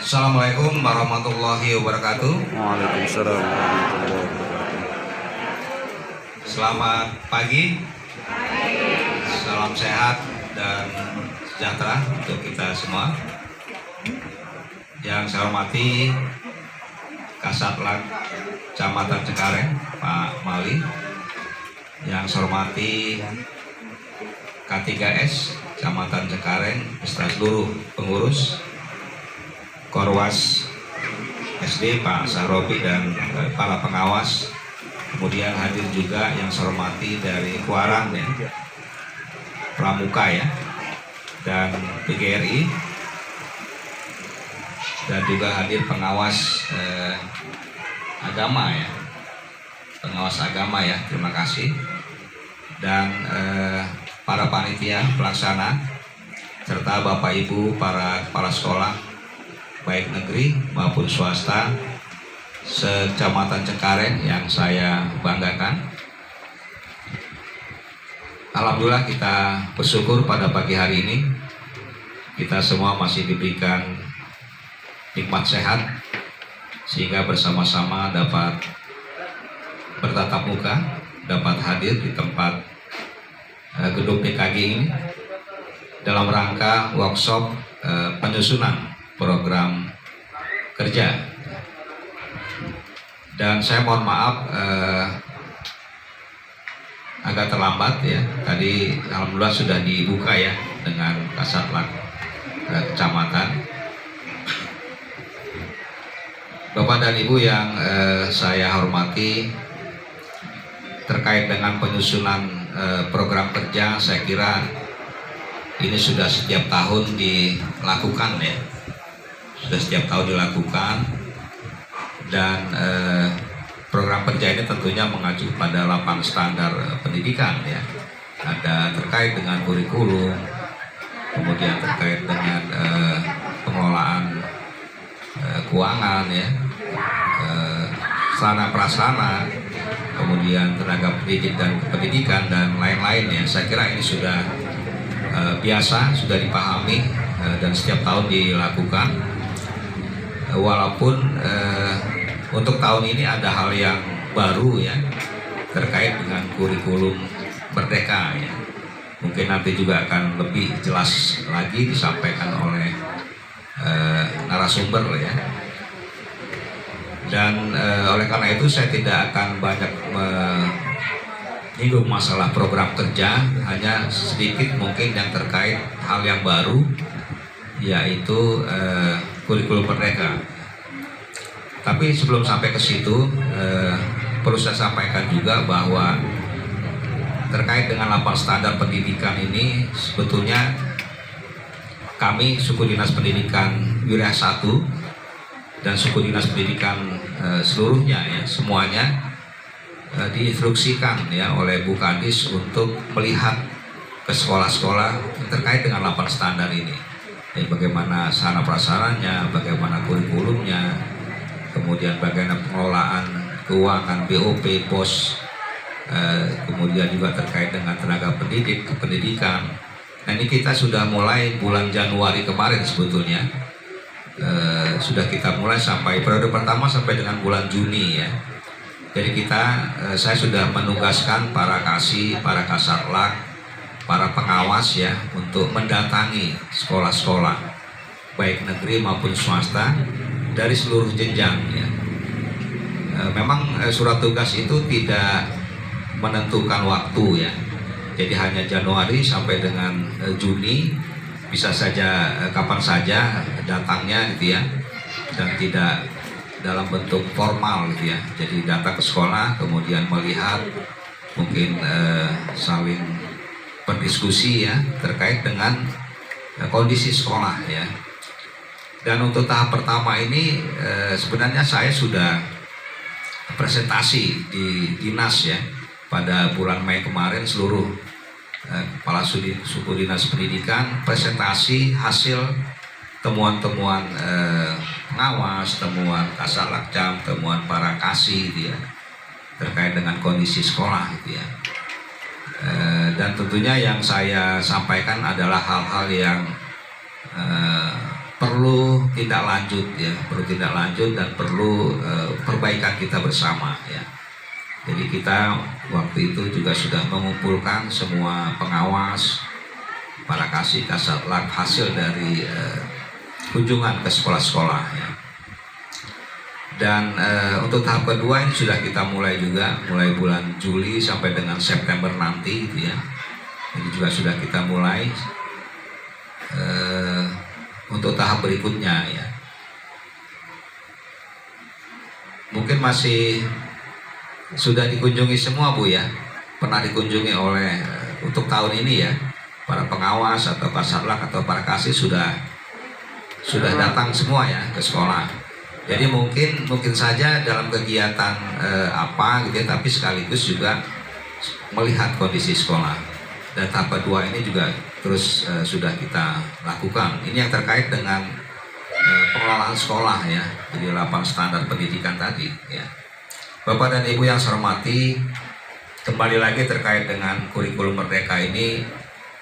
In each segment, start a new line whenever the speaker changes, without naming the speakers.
Assalamualaikum warahmatullahi wabarakatuh.
Waalaikumsalam warahmatullahi wabarakatuh.
Selamat pagi, salam sehat dan sejahtera untuk kita semua. Yang saya hormati Kasatlank Kecamatan Cengkareng, Pak Mali. Yang saya hormati K3S Kecamatan Cengkareng beserta seluruh pengurus, Korwas SD Pak Sahrobi dan para pengawas. Kemudian hadir juga yang saya hormati dari Kuarang ya, Pramuka ya, dan PGRI, dan juga hadir pengawas agama ya, terima kasih, dan para panitia pelaksana serta Bapak Ibu para kepala sekolah baik negeri maupun swasta se-Kecamatan Cengkareng yang saya banggakan. Alhamdulillah kita bersyukur pada pagi hari ini kita semua masih diberikan nikmat sehat sehingga bersama-sama dapat bertatap muka, dapat hadir di tempat gedung PKG ini dalam rangka workshop penyusunan program kerja. Dan saya mohon maaf agak terlambat ya. Tadi alhamdulillah sudah dibuka ya dengan Kasatlank Kecamatan. Bapak dan Ibu yang saya hormati, terkait dengan penyusunan program kerja, saya kira ini sudah setiap tahun dilakukan ya. Sudah setiap tahun dilakukan, dan program kerja ini tentunya mengacu pada 8 standar pendidikan ya. Ada terkait dengan kurikulum, kemudian terkait dengan pengelolaan keuangan ya, sarana prasarana, kemudian tenaga pendidik dan kependidikan dan lain-lain ya. Saya kira ini sudah biasa, sudah dipahami dan setiap tahun dilakukan. Walaupun untuk tahun ini ada hal yang baru ya terkait dengan kurikulum Merdeka ya. Mungkin nanti juga akan lebih jelas lagi disampaikan oleh narasumber ya. Dan oleh karena itu saya tidak akan banyak menyinggung masalah program kerja, hanya sedikit mungkin yang terkait hal yang baru, yaitu kurikulum Merdeka. Tapi sebelum sampai ke situ, perlu saya sampaikan juga bahwa terkait dengan 8 standar pendidikan ini, sebetulnya kami Suku Dinas Pendidikan Wilayah 1 dan Suku Dinas Pendidikan seluruhnya ya, semuanya diinstruksikan ya oleh Bu Kadis untuk melihat ke sekolah-sekolah terkait dengan 8 standar ini. Bagaimana sarana prasarannya, bagaimana kurikulumnya, kemudian bagaimana pengelolaan keuangan BOP, POS, kemudian juga terkait dengan tenaga pendidik, kependidikan. Nah, ini kita sudah mulai bulan Januari kemarin sebetulnya, sudah kita mulai sampai periode pertama sampai dengan bulan Juni ya. Jadi saya sudah menugaskan para kasih, para kasatlank, para pengawas ya untuk mendatangi sekolah-sekolah baik negeri maupun swasta dari seluruh jenjang ya. Memang surat tugas itu tidak menentukan waktu ya. Jadi hanya Januari sampai dengan Juni, bisa saja kapan saja datangnya gitu ya, dan tidak dalam bentuk formal gitu ya. Jadi datang ke sekolah kemudian melihat, mungkin saling berdiskusi ya terkait dengan kondisi sekolah ya. Dan untuk tahap pertama ini sebenarnya saya sudah presentasi di dinas ya pada bulan Mei kemarin, seluruh kepala suku dinas pendidikan presentasi hasil temuan-temuan pengawas, temuan Kasatlank, temuan para kasih gitu ya, terkait dengan kondisi sekolah gitu ya. Dan tentunya yang saya sampaikan adalah hal-hal yang perlu tindak lanjut ya, perlu tindak lanjut dan perlu perbaikan kita bersama ya. Jadi kita waktu itu juga sudah mengumpulkan semua pengawas, para kasih kasatlan hasil dari kunjungan ke sekolah-sekolah ya. Dan untuk tahap kedua ini sudah kita mulai juga, mulai bulan Juli sampai dengan September nanti gitu ya. Ini juga sudah kita mulai untuk tahap berikutnya ya. Mungkin masih sudah dikunjungi semua Bu ya, pernah dikunjungi oleh untuk tahun ini ya, para pengawas atau kasatlan atau para kasih sudah datang semua ya ke sekolah. Jadi mungkin saja dalam kegiatan apa gitu ya, tapi sekaligus juga melihat kondisi sekolah. Dan tahap kedua ini juga terus sudah kita lakukan. Ini yang terkait dengan pengelolaan sekolah ya, jadi 8 standar pendidikan tadi ya. Bapak dan Ibu yang saya hormati, kembali lagi terkait dengan kurikulum Merdeka ini,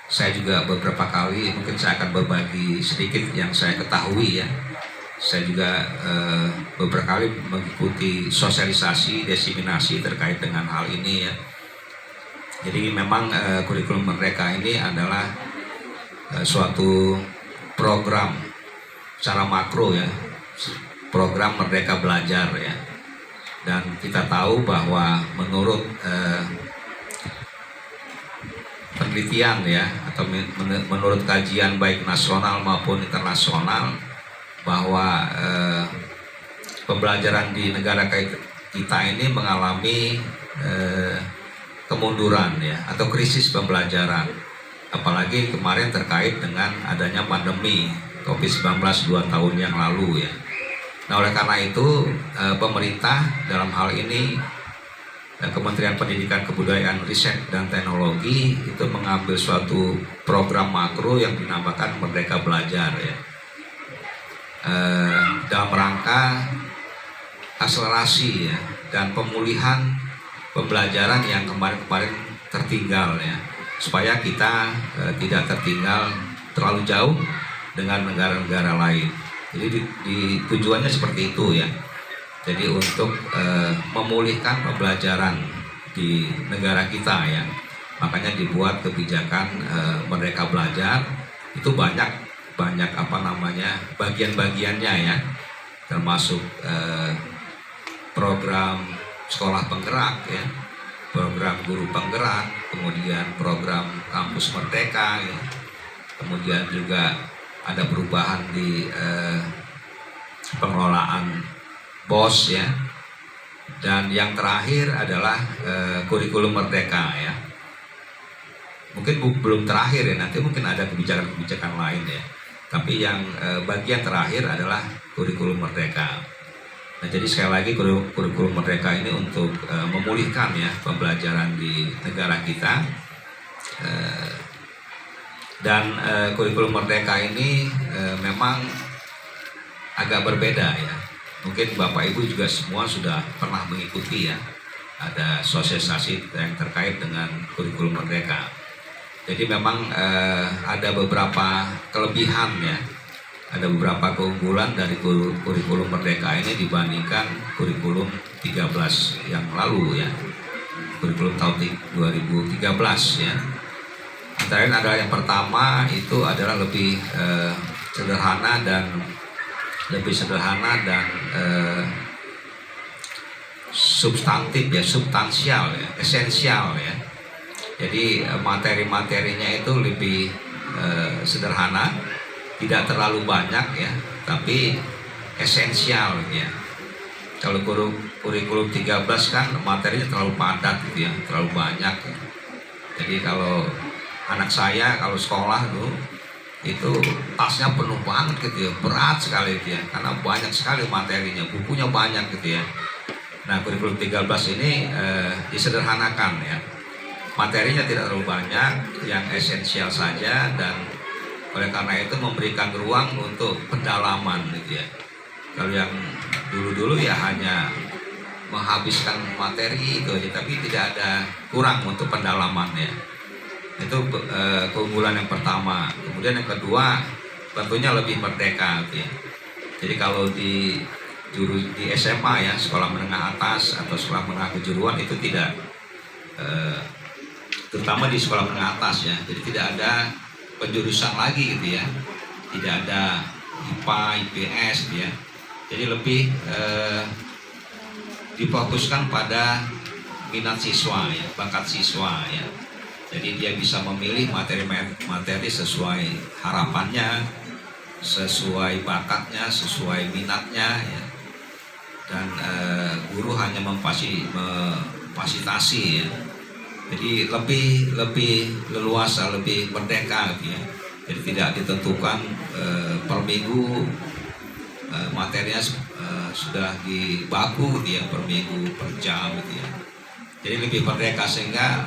saya juga beberapa kali mungkin saya akan berbagi sedikit yang saya ketahui ya. Saya juga beberapa kali mengikuti sosialisasi, diseminasi terkait dengan hal ini ya. Jadi memang kurikulum Merdeka ini adalah suatu program secara makro ya, program Merdeka Belajar ya. Dan kita tahu bahwa menurut penelitian ya, atau menurut kajian baik nasional maupun internasional, bahwa pembelajaran di negara kita ini mengalami kemunduran ya, atau krisis pembelajaran, apalagi kemarin terkait dengan adanya pandemi COVID-19 2 tahun yang lalu ya. Nah, oleh karena itu pemerintah dalam hal ini Kementerian Pendidikan Kebudayaan Riset dan Teknologi itu mengambil suatu program makro yang dinamakan Merdeka Belajar ya, dalam rangka akselerasi ya, dan pemulihan pembelajaran yang kemarin-kemarin tertinggal ya, supaya kita tidak tertinggal terlalu jauh dengan negara-negara lain. Jadi tujuannya seperti itu ya. Jadi untuk memulihkan pembelajaran di negara kita ya, makanya dibuat kebijakan Merdeka Belajar. Itu banyak apa namanya bagian-bagiannya ya, termasuk program sekolah penggerak ya, program guru penggerak, kemudian program kampus merdeka ya, kemudian juga ada perubahan di pengelolaan BOS ya, dan yang terakhir adalah kurikulum merdeka ya. Mungkin belum terakhir ya, nanti mungkin ada kebijakan-kebijakan lain ya, tapi yang bagian terakhir adalah kurikulum merdeka. Nah, jadi sekali lagi kurikulum merdeka ini untuk memulihkan ya pembelajaran di negara kita. Dan kurikulum merdeka ini memang agak berbeda ya. Mungkin Bapak Ibu juga semua sudah pernah mengikuti ya, ada sosialisasi yang terkait dengan kurikulum merdeka. Jadi memang ada beberapa kelebihan ya, ada beberapa keunggulan dari kurikulum merdeka ini dibandingkan kurikulum 13 yang lalu ya, kurikulum tahun 2013 ya. Antara lain adalah yang pertama itu adalah lebih sederhana dan substantif ya, substansial ya, esensial ya. Jadi materi-materinya itu lebih sederhana, tidak terlalu banyak ya, tapi esensial ya. Kalau kurikulum 13 kan materinya terlalu padat gitu ya, terlalu banyak ya. Jadi kalau anak saya kalau sekolah tuh itu tasnya penuh banget gitu ya, berat sekali gitu ya, karena banyak sekali materinya, bukunya banyak gitu ya. Nah, kurikulum 13 ini disederhanakan ya, materinya tidak terlalu banyak, yang esensial saja, dan oleh karena itu memberikan ruang untuk pendalaman gitu ya. Kalau yang dulu-dulu ya hanya menghabiskan materi itu aja, tapi tidak ada kurang untuk pendalaman ya. Itu keunggulan yang pertama. Kemudian yang kedua, tentunya lebih merdeka gitu ya. Jadi kalau di SMA ya, sekolah menengah atas atau sekolah menengah kejuruan itu tidak, terutama di sekolah menengah atas ya, jadi tidak ada penjurusan lagi gitu ya, tidak ada IPA, IPS gitu ya, jadi lebih difokuskan pada minat siswa ya, bakat siswa ya. Jadi dia bisa memilih materi-materi sesuai harapannya, sesuai bakatnya, sesuai minatnya ya. Dan guru hanya memfasilitasi ya. Jadi lebih leluasa, lebih merdeka gitu ya. Jadi tidak ditentukan per minggu materinya sudah dibaku gitu ya, per minggu, per jam gitu ya. Jadi lebih merdeka sehingga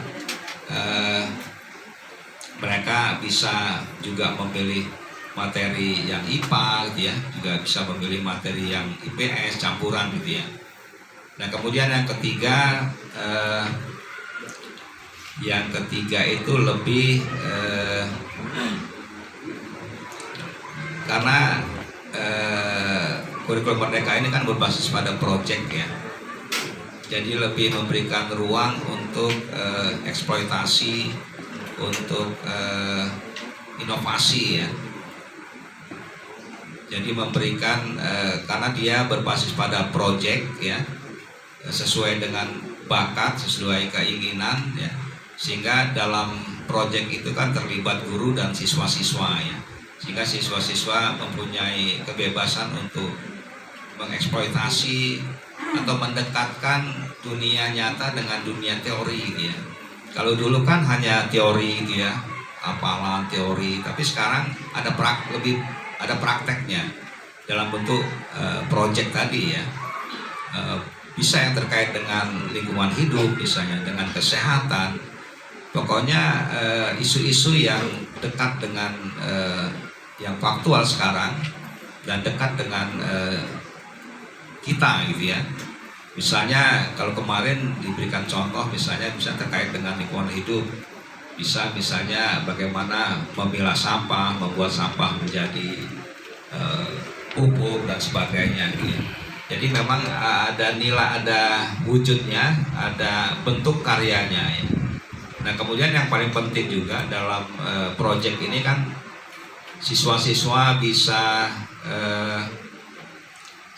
mereka bisa juga memilih materi yang IPA gitu ya, juga bisa memilih materi yang IPS campuran gitu ya. Nah kemudian yang ketiga itu lebih karena kurikulum merdeka ini kan berbasis pada project ya. Jadi lebih memberikan ruang untuk eksploitasi, untuk inovasi ya. Jadi memberikan karena dia berbasis pada project ya, sesuai dengan bakat, sesuai keinginan ya. Sehingga dalam project itu kan terlibat guru dan siswa-siswa ya. Sehingga siswa-siswa mempunyai kebebasan untuk mengeksploitasi atau mendekatkan dunia nyata dengan dunia teori gitu ya. Kalau dulu kan hanya teori gitu ya, hafalan teori, tapi sekarang ada prakteknya dalam bentuk project tadi ya. Bisa yang terkait dengan lingkungan hidup misalnya, dengan kesehatan. Pokoknya isu-isu yang dekat dengan yang faktual sekarang dan dekat dengan kita gitu ya. Misalnya kalau kemarin diberikan contoh misalnya bisa terkait dengan lingkungan hidup, bisa misalnya bagaimana memilah sampah, membuat sampah menjadi pupuk dan sebagainya gitu. Jadi memang ada nilai, ada wujudnya, ada bentuk karyanya ya. Nah kemudian yang paling penting juga dalam proyek ini kan siswa-siswa bisa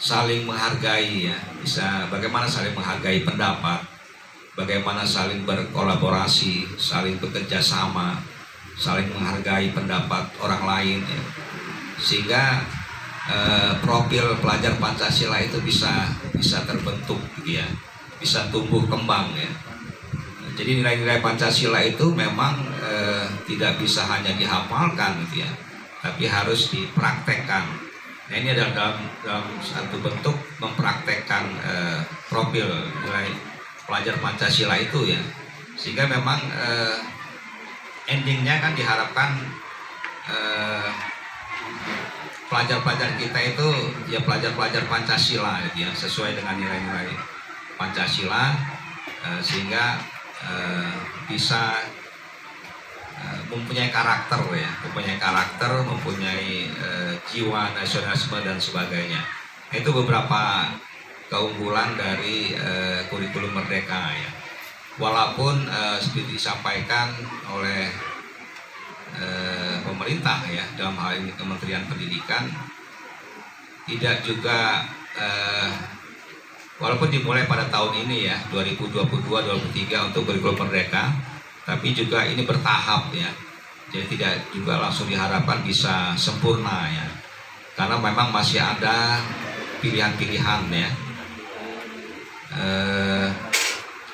saling menghargai ya, bisa bagaimana saling menghargai pendapat, bagaimana saling berkolaborasi, saling bekerja sama, saling menghargai pendapat orang lain ya. Sehingga profil pelajar Pancasila itu bisa terbentuk gitu ya, bisa tumbuh kembang ya. Jadi nilai-nilai Pancasila itu memang tidak bisa hanya dihafalkan gitu ya, tapi harus dipraktekkan. Nah ini adalah dalam satu bentuk mempraktekkan profil nilai pelajar Pancasila itu ya, sehingga memang endingnya kan diharapkan pelajar-pelajar kita itu ya pelajar-pelajar Pancasila gitu ya, sesuai dengan nilai-nilai Pancasila sehingga bisa mempunyai karakter ya, mempunyai jiwa nasionalisme dan sebagainya. Nah, itu beberapa keunggulan dari kurikulum merdeka ya. Walaupun seperti disampaikan oleh pemerintah ya, dalam hal ini Kementerian Pendidikan, tidak juga walaupun dimulai pada tahun ini ya 2022-2023 untuk kurikulum merdeka, tapi juga ini bertahap ya, jadi tidak juga langsung diharapkan bisa sempurna ya, karena memang masih ada pilihan-pilihan ya.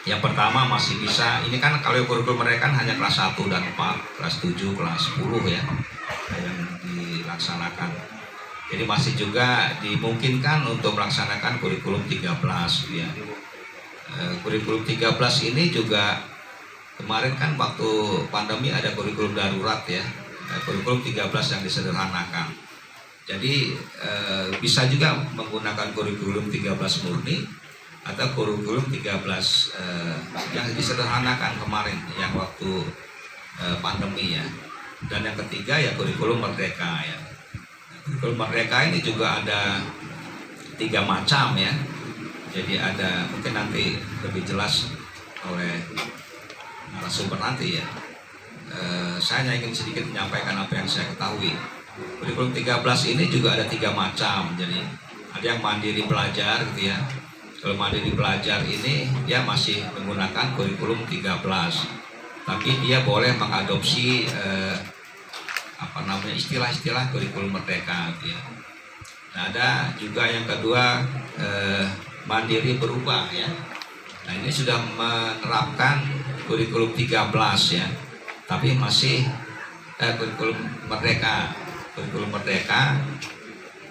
Yang pertama masih bisa, ini kan kalau kurikulum mereka kan hanya kelas 1 dan 4, kelas 7, kelas 10 ya yang dilaksanakan. Jadi masih juga dimungkinkan untuk melaksanakan kurikulum 13 ya. Kurikulum 13 ini juga kemarin kan waktu pandemi ada kurikulum darurat ya, kurikulum 13 yang disederhanakan. Jadi bisa juga menggunakan kurikulum 13 murni atau kurikulum 13 yang disederhanakan kemarin yang waktu pandemi ya. Dan yang ketiga ya kurikulum merdeka ya. Kurikulum Merdeka ini juga ada 3 macam ya. Jadi ada, mungkin nanti lebih jelas oleh narasumber nanti ya. Saya hanya ingin sedikit menyampaikan apa yang saya ketahui. Kurikulum 13 ini juga ada 3 macam. Jadi ada yang mandiri belajar gitu ya. Kalau mandiri belajar ini dia masih menggunakan kurikulum 13, tapi dia boleh mengadopsi istilah-istilah kurikulum Merdeka gitu ya. Nah, ada juga yang kedua mandiri berubah ya. Nah, ini sudah menerapkan kurikulum 13 ya, tapi masih kurikulum Merdeka,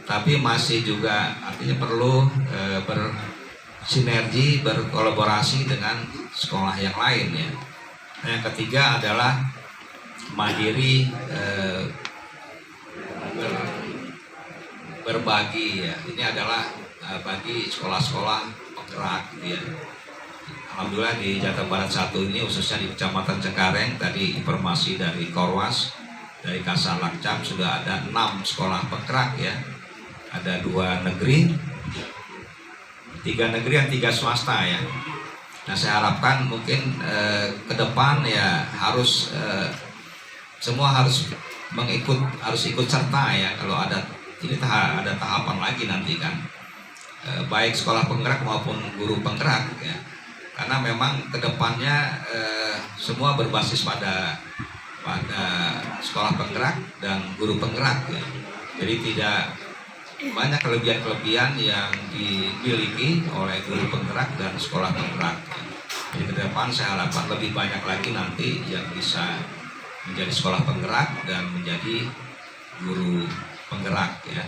tapi masih juga artinya perlu bersinergi, berkolaborasi dengan sekolah yang lain ya. Nah, yang ketiga adalah mandiri berbagi ya. Ini adalah bagi sekolah-sekolah penggerak gitu ya. Alhamdulillah di Jakarta Barat 1 ini khususnya di Kecamatan Cengkareng, tadi informasi dari Korwas, dari Kasar Lakcam sudah ada 6 sekolah penggerak ya. Ada 2 negeri, 3 negeri dan 3 swasta ya. Nah, saya harapkan mungkin ke depan ya harus semua harus ikut serta ya. Kalau ada ini ada tahapan lagi nanti kan, baik sekolah penggerak maupun guru penggerak ya. Karena memang kedepannya semua berbasis pada sekolah penggerak dan guru penggerak ya. Jadi tidak banyak kelebihan-kelebihan yang dimiliki oleh guru penggerak dan sekolah penggerak ya. Jadi ke depan saya harapkan lebih banyak lagi nanti yang bisa menjadi sekolah penggerak dan menjadi guru penggerak ya.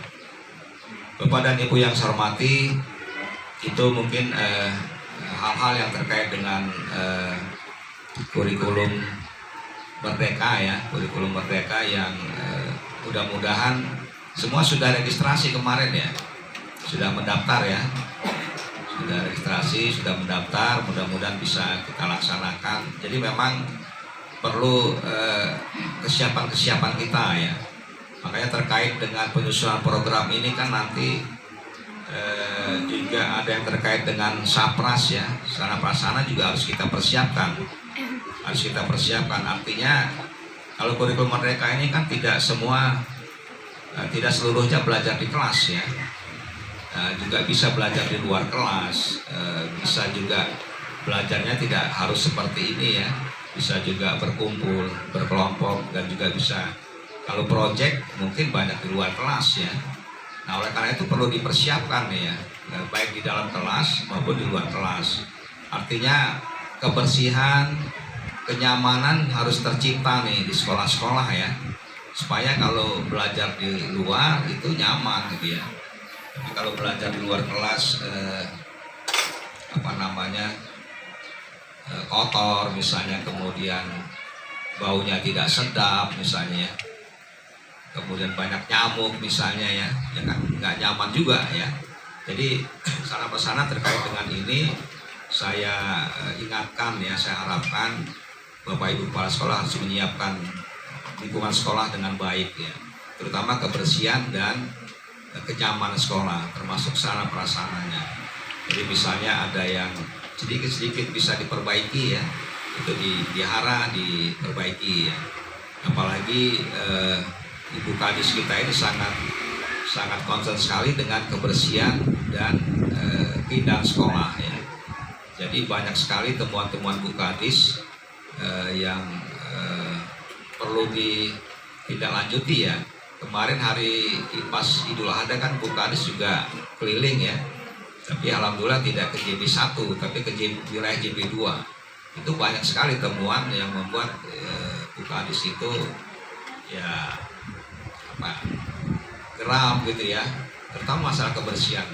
Bapak dan Ibu yang saya hormati, itu mungkin hal-hal yang terkait dengan kurikulum Merdeka ya, kurikulum Merdeka yang mudah-mudahan semua sudah registrasi kemarin ya, sudah mendaftar ya, sudah registrasi, sudah mendaftar, mudah-mudahan bisa kita laksanakan. Jadi memang perlu kesiapan-kesiapan kita ya. Makanya terkait dengan penyusunan program ini kan nanti juga ada yang terkait dengan SAPRAS ya, sarana prasarana juga harus kita persiapkan. Artinya kalau kurikulum Merdeka ini kan tidak seluruhnya belajar di kelas ya, juga bisa belajar di luar kelas, bisa juga belajarnya tidak harus seperti ini ya, bisa juga berkumpul, berkelompok, dan juga bisa kalau proyek mungkin banyak di luar kelas ya. Nah, oleh karena itu perlu dipersiapkan ya, baik di dalam kelas maupun di luar kelas. Artinya kebersihan, kenyamanan harus tercipta nih di sekolah-sekolah ya, supaya kalau belajar di luar itu nyaman gitu ya. Tapi kalau belajar di luar kelas kotor misalnya, kemudian baunya tidak sedap misalnya, kemudian banyak nyamuk misalnya ya kan nggak nyaman juga ya. Jadi sarana prasarana terkait dengan ini saya ingatkan ya, saya harapkan Bapak Ibu kepala sekolah harus menyiapkan lingkungan sekolah dengan baik ya, terutama kebersihan dan kenyamanan sekolah termasuk sarana prasarananya. Jadi misalnya ada yang sedikit-sedikit bisa diperbaiki ya, itu diperbaiki ya. Apalagi Ibu Kadis kita ini sangat concern sekali dengan kebersihan dan keindahan sekolah ya. Jadi banyak sekali temuan-temuan Bu Kadis yang perlu ditindaklanjuti ya. Kemarin hari pas Idul Adha kan Bu Kadis juga keliling ya. Tapi alhamdulillah tidak ke JB1, tapi ke wilayah JB2. Itu banyak sekali temuan yang membuat Bu Kadis itu ya geram gitu ya, terutama masalah kebersihan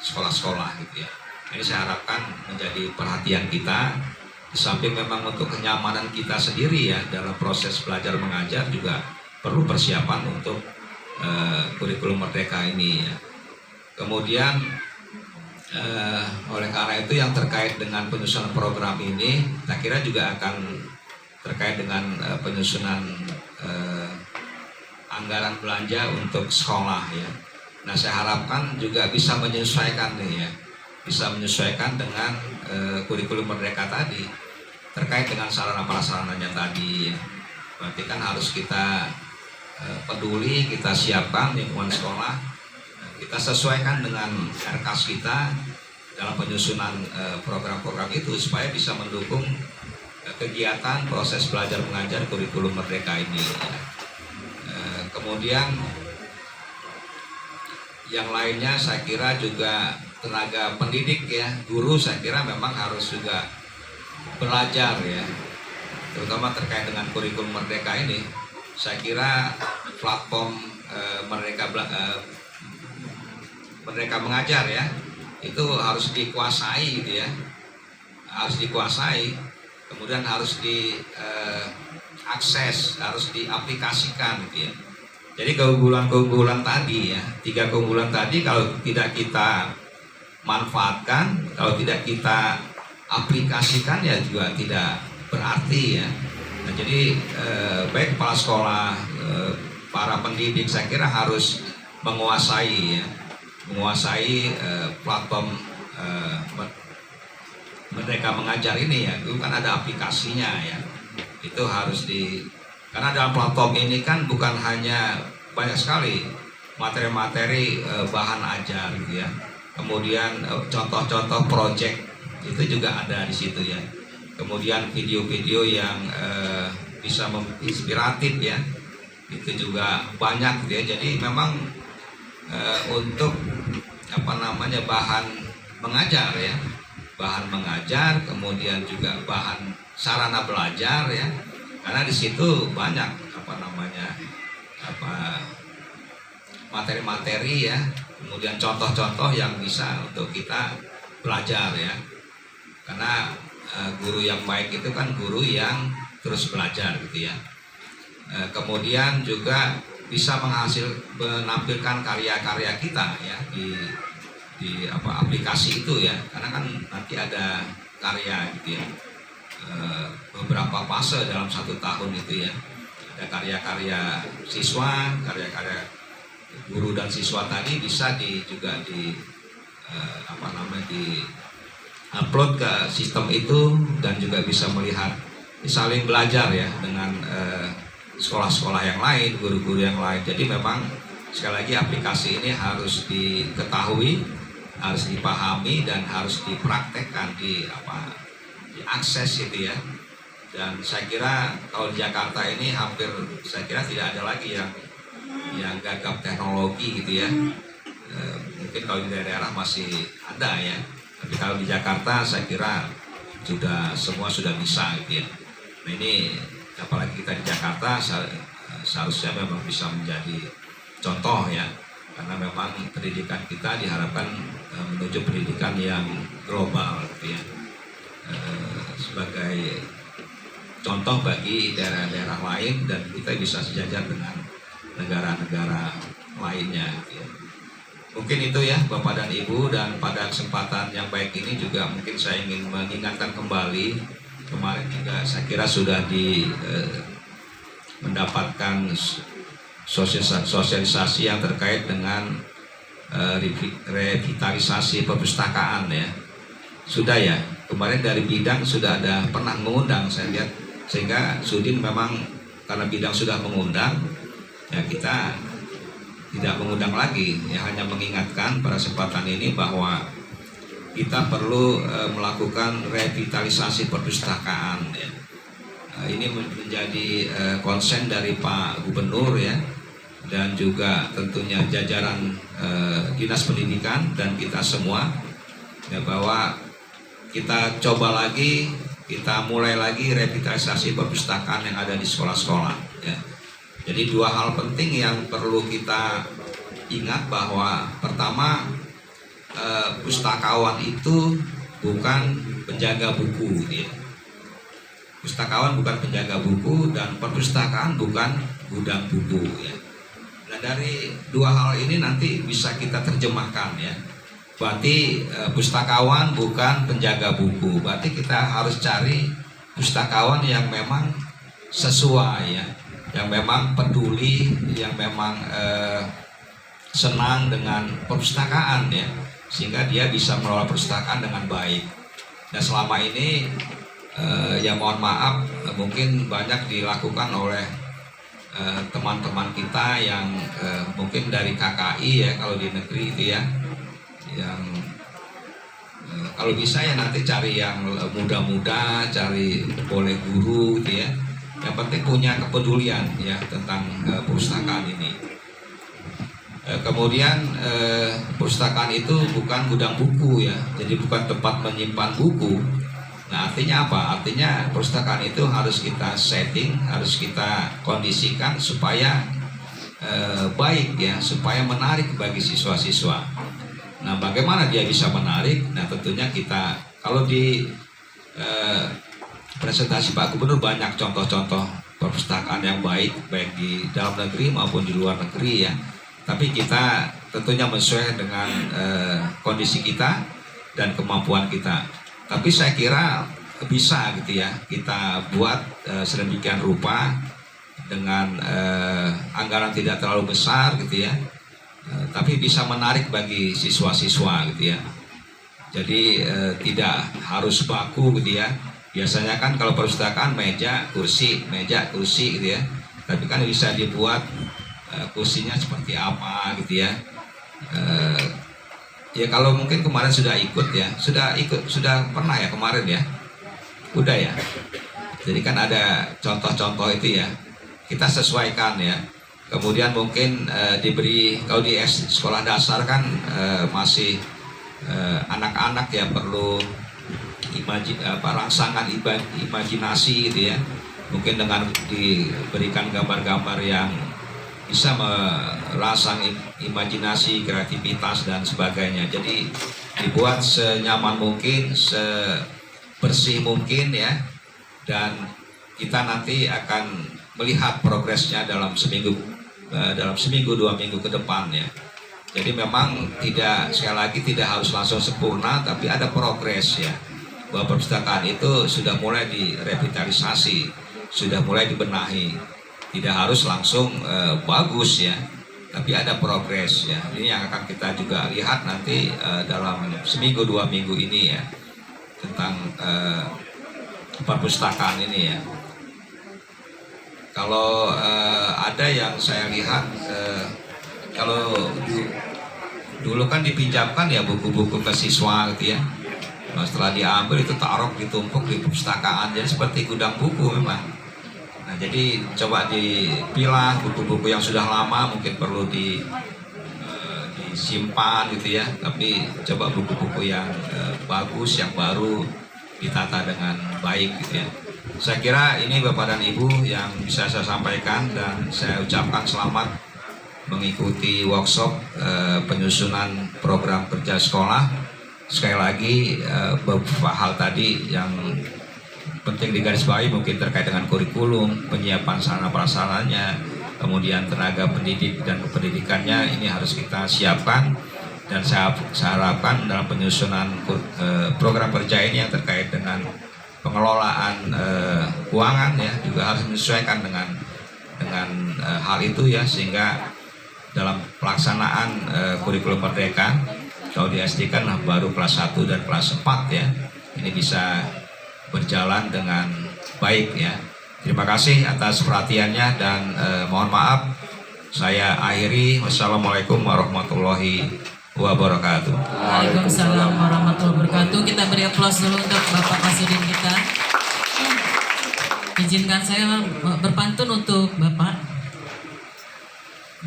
sekolah-sekolah gitu ya. Ini saya harapkan menjadi perhatian kita, di samping memang untuk kenyamanan kita sendiri ya dalam proses belajar mengajar, juga perlu persiapan untuk kurikulum Merdeka ini ya. Kemudian oleh karena itu yang terkait dengan penyusunan program ini, saya kira juga akan terkait dengan penyusunan anggaran belanja untuk sekolah ya. Nah, saya harapkan juga bisa menyesuaikan nih ya, bisa menyesuaikan dengan kurikulum merdeka tadi terkait dengan sarana prasarananya tadi ya. Berarti kan harus kita peduli, kita siapkan lingkungan sekolah, kita sesuaikan dengan RKAS kita dalam penyusunan program-program itu supaya bisa mendukung kegiatan proses belajar mengajar kurikulum merdeka ini ya. Kemudian yang lainnya saya kira juga tenaga pendidik ya, guru saya kira memang harus juga belajar ya, terutama terkait dengan kurikulum merdeka ini. Saya kira platform merdeka mengajar ya, itu harus dikuasai gitu ya, harus dikuasai, kemudian harus diakses, harus diaplikasikan gitu ya. Jadi keunggulan-keunggulan tadi ya, 3 keunggulan tadi kalau tidak kita manfaatkan, kalau tidak kita aplikasikan ya juga tidak berarti ya. Nah, jadi baik kepala sekolah, para pendidik saya kira harus menguasai ya, menguasai platform Merdeka Mengajar ini ya. Itu kan ada aplikasinya ya, itu harus karena dalam platform ini kan bukan hanya banyak sekali materi-materi bahan ajar gitu ya, kemudian contoh-contoh project itu juga ada di situ ya, kemudian video-video yang bisa menginspiratif ya, itu juga banyak gitu ya. Jadi memang untuk bahan mengajar ya, bahan mengajar, kemudian juga bahan sarana belajar ya, karena di situ banyak materi-materi ya, kemudian contoh-contoh yang bisa untuk kita belajar ya. Karena guru yang baik itu kan guru yang terus belajar gitu ya. Kemudian juga bisa menampilkan karya-karya kita ya di aplikasi itu ya, karena kan nanti ada karya gitu ya, beberapa fase dalam 1 tahun itu ya, ada karya-karya siswa, karya-karya guru dan siswa tadi bisa juga di upload ke sistem itu, dan juga bisa melihat, saling belajar ya dengan sekolah-sekolah yang lain, guru-guru yang lain. Jadi memang sekali lagi aplikasi ini harus diketahui, harus dipahami, dan harus dipraktekkan, diakses gitu ya. Dan saya kira kalau di Jakarta ini saya kira tidak ada lagi yang gagap teknologi gitu ya. Mungkin kalau di daerah masih ada ya, tapi kalau di Jakarta saya kira semua sudah bisa gitu ya. Nah, ini apalagi kita di Jakarta seharusnya memang bisa menjadi contoh ya, karena memang pendidikan kita diharapkan menuju pendidikan yang global gitu ya, sebagai contoh bagi daerah-daerah lain, dan kita bisa sejajar dengan negara-negara lainnya gitu ya. Mungkin itu ya Bapak dan Ibu, dan pada kesempatan yang baik ini juga mungkin saya ingin mengingatkan kembali, kemarin juga saya kira sudah mendapatkan sosialisasi yang terkait dengan revitalisasi perpustakaan ya. Sudah ya, kemarin dari bidang sudah ada pernah mengundang saya lihat, sehingga Sudin memang karena bidang sudah mengundang ya, kita tidak mengundang lagi ya, hanya mengingatkan pada kesempatan ini bahwa kita perlu melakukan revitalisasi perpustakaan ya. Ini menjadi konsen dari Pak Gubernur ya, dan juga tentunya jajaran Dinas Pendidikan dan kita semua ya, bahwa kita coba lagi, kita mulai lagi revitalisasi perpustakaan yang ada di sekolah-sekolah ya. Jadi 2 hal penting yang perlu kita ingat, bahwa pertama, pustakawan itu bukan penjaga buku ya. Pustakawan bukan penjaga buku, dan perpustakaan bukan gudang buku ya. Nah, dari 2 hal ini nanti bisa kita terjemahkan ya. Berarti pustakawan bukan penjaga buku, berarti kita harus cari pustakawan yang memang sesuai ya, yang memang peduli, yang memang senang dengan perpustakaan ya, sehingga dia bisa mengelola perpustakaan dengan baik. Dan selama ini ya mohon maaf mungkin banyak dilakukan oleh teman-teman kita yang mungkin dari KKI ya kalau di negeri itu ya, yang kalau bisa ya nanti cari yang muda-muda, cari boleh guru gitu ya. Yang penting punya kepedulian ya tentang perpustakaan ini. Kemudian perpustakaan itu bukan gudang buku ya, jadi bukan tempat menyimpan buku. Nah artinya apa? Artinya perpustakaan itu harus kita setting, harus kita kondisikan supaya baik ya, supaya menarik bagi siswa-siswa. Nah bagaimana dia bisa menarik? Nah tentunya kita, kalau di presentasi Pak Gubernur banyak contoh-contoh perpustakaan yang baik, baik di dalam negeri maupun di luar negeri ya. Tapi kita tentunya menyesuaikan dengan kondisi kita dan kemampuan kita. Tapi saya kira bisa gitu ya, kita buat sedemikian rupa dengan anggaran tidak terlalu besar gitu ya. Tapi bisa menarik bagi siswa-siswa gitu ya. Jadi tidak harus baku gitu ya. Biasanya kan kalau perpustakaan meja, kursi gitu ya. Tapi kan bisa dibuat kursinya seperti apa gitu ya. Ya kalau mungkin kemarin sudah ikut ya, sudah pernah ya kemarin ya. Udah ya. Jadi kan ada contoh-contoh itu ya. Kita sesuaikan ya. Kemudian mungkin diberi, kalau di sekolah dasar kan masih anak-anak ya perlu rangsangan imajinasi gitu ya. Mungkin dengan diberikan gambar-gambar yang bisa merangsang imajinasi, kreativitas dan sebagainya. Jadi dibuat senyaman mungkin, sebersih mungkin ya. Dan kita nanti akan melihat progresnya dalam seminggu 2 minggu ke depan ya. Jadi memang tidak, sekali lagi tidak harus langsung sempurna, tapi ada progres ya. Bahwa perpustakaan itu sudah mulai direvitalisasi, sudah mulai dibenahi. Tidak harus langsung bagus ya, tapi ada progres ya. Ini yang akan kita juga lihat nanti dalam seminggu 2 minggu ini ya, tentang perpustakaan ini ya. Kalau ada yang saya lihat, kalau dulu kan dipinjamkan ya buku-buku ke siswa gitu ya. Nah, setelah diambil itu taruh ditumpuk di perpustakaan, jadi seperti gudang buku memang. Nah jadi coba dipilah buku-buku yang sudah lama mungkin perlu disimpan gitu ya. Tapi coba buku-buku yang bagus, yang baru ditata dengan baik gitu ya. Saya kira ini Bapak dan Ibu yang bisa saya sampaikan, dan saya ucapkan selamat mengikuti workshop penyusunan program kerja sekolah. Sekali lagi beberapa hal tadi yang penting digarisbawahi mungkin terkait dengan kurikulum, penyiapan sarana prasarannya, kemudian tenaga pendidik dan kependidikannya ini harus kita siapkan. Dan saya harapkan dalam penyusunan program kerja ini yang terkait dengan pengelolaan keuangan ya juga harus menyesuaikan dengan hal itu ya, sehingga dalam pelaksanaan kurikulum merdeka kalau di SD kan baru kelas 1 dan kelas 4 ya, ini bisa berjalan dengan baik ya. Terima kasih atas perhatiannya dan mohon maaf saya akhiri. Wassalamualaikum warahmatullahi wabarakatuh.
Waalaikumsalam warahmatullahi wabarakatuh. Kita beri aplaus dulu untuk Bapak Kasudin kita. Izinkan saya berpantun untuk Bapak.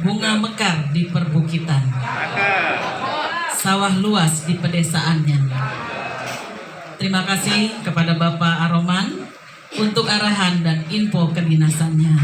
Bunga mekar di perbukitan, sawah luas di pedesaannya. Terima kasih kepada Bapak Aroman untuk arahan dan info kedinasannya.